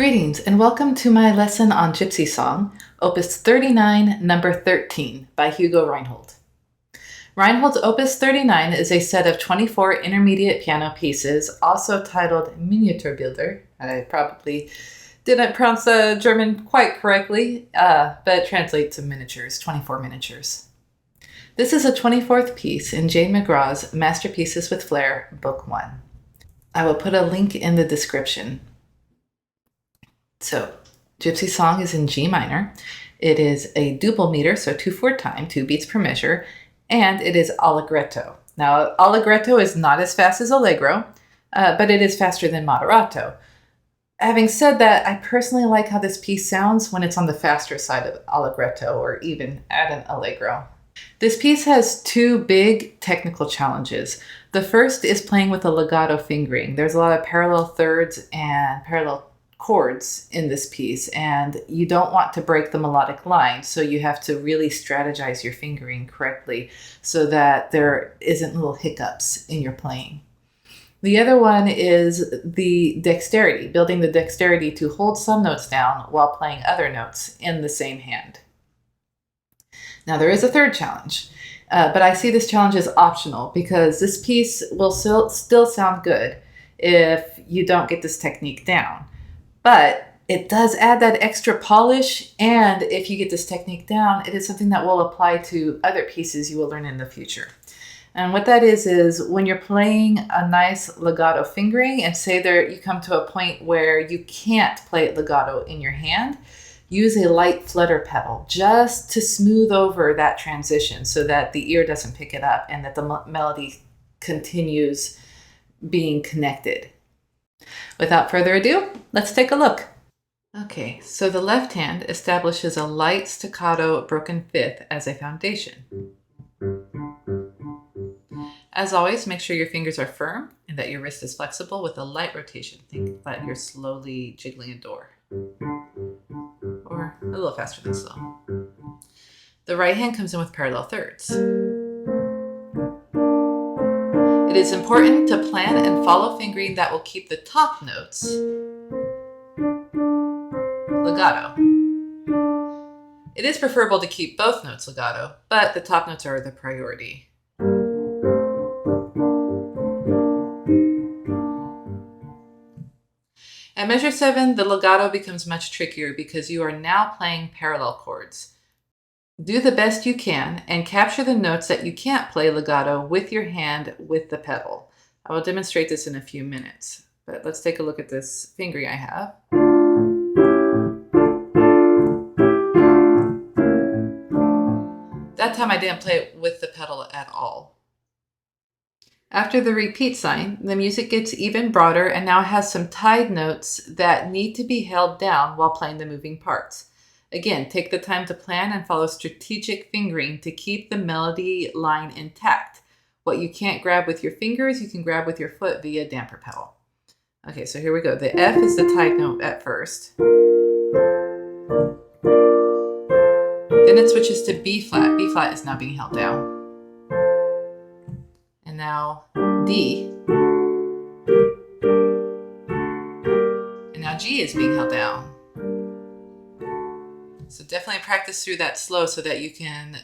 Greetings and welcome to my lesson on Gypsy Song, Opus 39, number 13 by Hugo Reinhold. Reinhold's Opus 39 is a set of 24 intermediate piano pieces, also titled Miniaturbilder. I probably didn't pronounce the German quite correctly, but it translates to miniatures, 24 miniatures. This is a 24th piece in Jane Magrath's Masterpieces with Flair, Book 1. I will put a link in the description. So, Gypsy Song is in G minor. It is a double meter, so 2/4 time, 2 beats per measure, and it is allegretto. Now, allegretto is not as fast as allegro, but it is faster than moderato. Having said that, I personally like how this piece sounds when it's on the faster side of allegretto or even at an allegro. This piece has two big technical challenges. The first is playing with a legato fingering. There's a lot of parallel thirds and parallel chords in this piece, and you don't want to break the melodic line, so you have to really strategize your fingering correctly so that there isn't little hiccups in your playing. The other one is the dexterity, building the dexterity to hold some notes down while playing other notes in the same hand. Now there is a third challenge, but I see this challenge as optional because this piece will still sound good if you don't get this technique down. But it does add that extra polish, and if you get this technique down, it is something that will apply to other pieces you will learn in the future. And what that is when you're playing a nice legato fingering, and say there you come to a point where you can't play it legato in your hand, use a light flutter pedal just to smooth over that transition so that the ear doesn't pick it up and that the melody continues being connected. Without further ado, let's take a look. Okay, so the left hand establishes a light staccato broken fifth as a foundation. As always, make sure your fingers are firm and that your wrist is flexible with a light rotation. Think that you're slowly jiggling a door, or a little faster than slow. The right hand comes in with parallel thirds. It is important to plan and follow fingering that will keep the top notes legato. It is preferable to keep both notes legato, but the top notes are the priority. At measure 7, the legato becomes much trickier because you are now playing parallel chords. Do the best you can and capture the notes that you can't play legato with your hand with the pedal. I will demonstrate this in a few minutes, but let's take a look at this fingering I have. That time I didn't play it with the pedal at all. After the repeat sign, the music gets even broader and now has some tied notes that need to be held down while playing the moving parts. Again, take the time to plan and follow strategic fingering to keep the melody line intact. What you can't grab with your fingers, you can grab with your foot via damper pedal. Okay, so here we go. The F is the tied note at first. Then it switches to B flat. B flat is now being held down. And now D. And now G is being held down. So definitely practice through that slow so that you can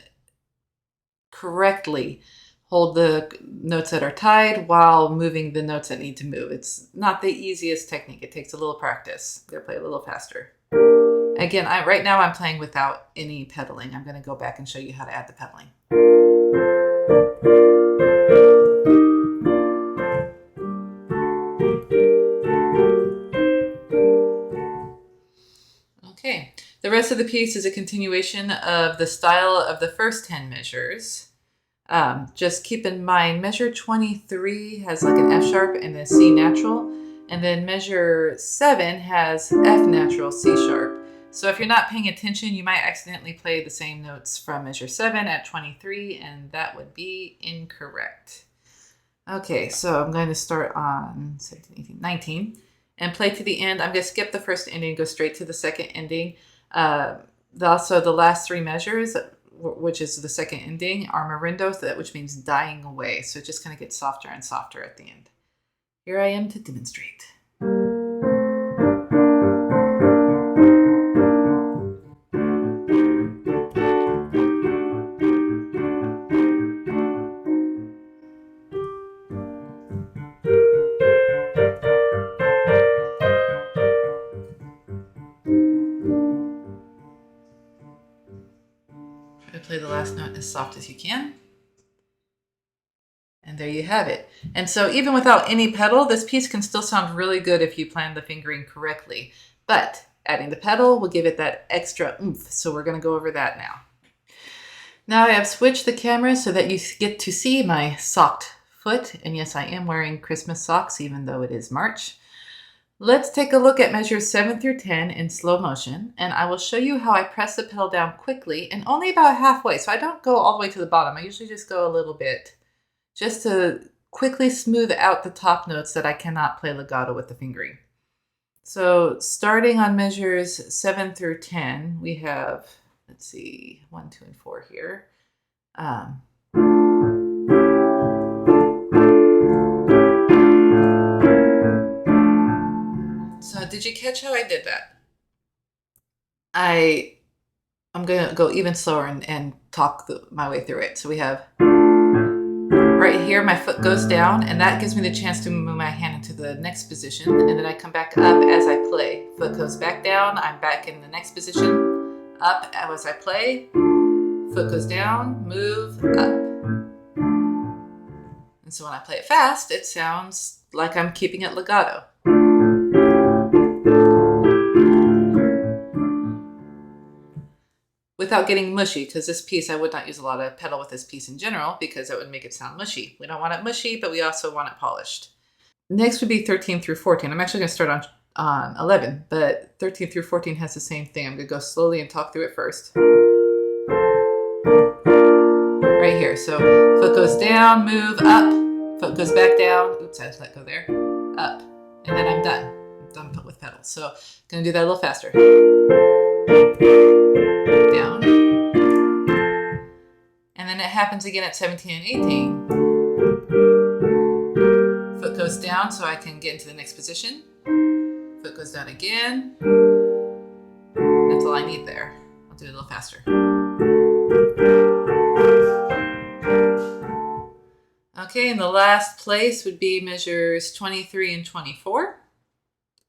correctly hold the notes that are tied while moving the notes that need to move. It's not the easiest technique. It takes a little practice. Gotta play a little faster. Again, right now I'm playing without any pedaling. I'm gonna go back and show you how to add the pedaling. Okay. The rest of the piece is a continuation of the style of the first 10 measures. Just keep in mind, measure 23 has like an F sharp and a C natural, and then measure 7 has F natural, C sharp. So if you're not paying attention, you might accidentally play the same notes from measure 7 at 23, and that would be incorrect. Okay, so I'm going to start on 17, 18, 19 and play to the end. I'm going to skip the first ending, go straight to the second ending. Also, the last 3 measures, which is the second ending, are marindo, which means dying away. So it just kind of gets softer and softer at the end. Here I am to demonstrate. as soft as you can. And there you have it. And so even without any pedal, this piece can still sound really good if you plan the fingering correctly. But adding the pedal will give it that extra oomph. So we're going to go over that now. Now I have switched the camera so that you get to see my socked foot. And yes, I am wearing Christmas socks, even though it is March. Let's take a look at measures 7 through 10 in slow motion, and I will show you how I press the pedal down quickly and only about halfway. So I don't go all the way to the bottom. I usually just go a little bit just to quickly smooth out the top notes that I cannot play legato with the fingering. So starting on measures 7 through 10, we have, let's see, 1, 2, and 4 here. So did you catch how I did that? I'm going to go even slower and talk my way through it. So we have right here, my foot goes down, and that gives me the chance to move my hand into the next position, and then I come back up as I play. Foot goes back down, I'm back in the next position, up as I play, foot goes down, move, up. And so when I play it fast, it sounds like I'm keeping it legato. Without getting mushy, because this piece, I would not use a lot of pedal with this piece in general because it would make it sound mushy. We don't want it mushy, but we also want it polished. Next would be 13 through 14. I'm actually going to start on 11, but 13 through 14 has the same thing. I'm going to go slowly and talk through it first. Right here. So foot goes down, move, up. Foot goes back down. Oops, I just let go there. Up. And then I'm done. I'm done with pedals. So I'm going to do that a little faster. Down. And then it happens again at 17 and 18. Foot goes down so I can get into the next position. Foot goes down again. That's all I need there. I'll do it a little faster. Okay, and the last place would be measures 23 and 24.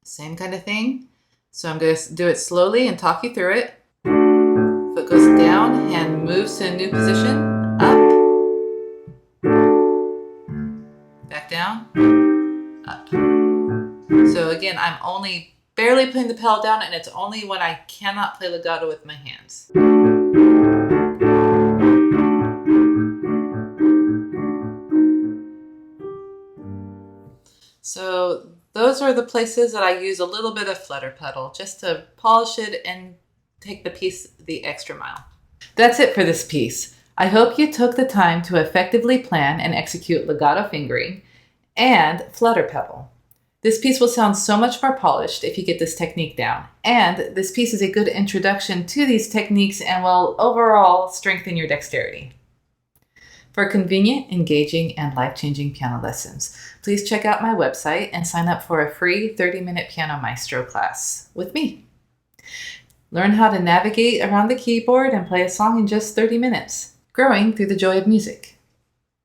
Same kind of thing. So I'm going to do it slowly and talk you through it. Foot goes down, hand moves to a new position, up, back down, up. So again, I'm only barely putting the pedal down, and it's only when I cannot play legato with my hands. So those are the places that I use a little bit of flutter pedal just to polish it and take the piece the extra mile. That's it for this piece. I hope you took the time to effectively plan and execute legato fingering and flutter pedal. This piece will sound so much more polished if you get this technique down. And this piece is a good introduction to these techniques and will overall strengthen your dexterity. For convenient, engaging, and life-changing piano lessons, please check out my website and sign up for a free 30-minute Piano Maestro class with me. Learn how to navigate around the keyboard and play a song in just 30 minutes, growing through the joy of music.